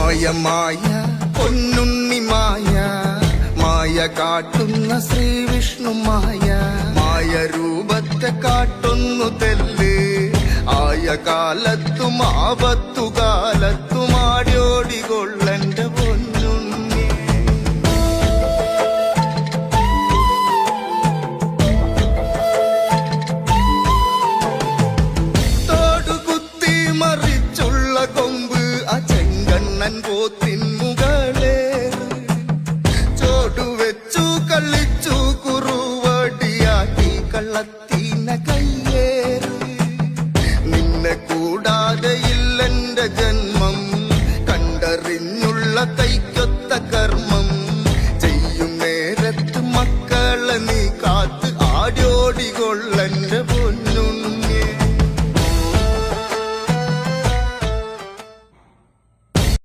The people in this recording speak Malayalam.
മായ പൊന്നുണ്ണി മായ മായ കാട്ടുന്ന ശ്രീവിഷ്ണു മായ രൂപത്തെ കാട്ടുന്നു തെല്ല് ആയ കാലത്തും ആപത്തു കാലത്തും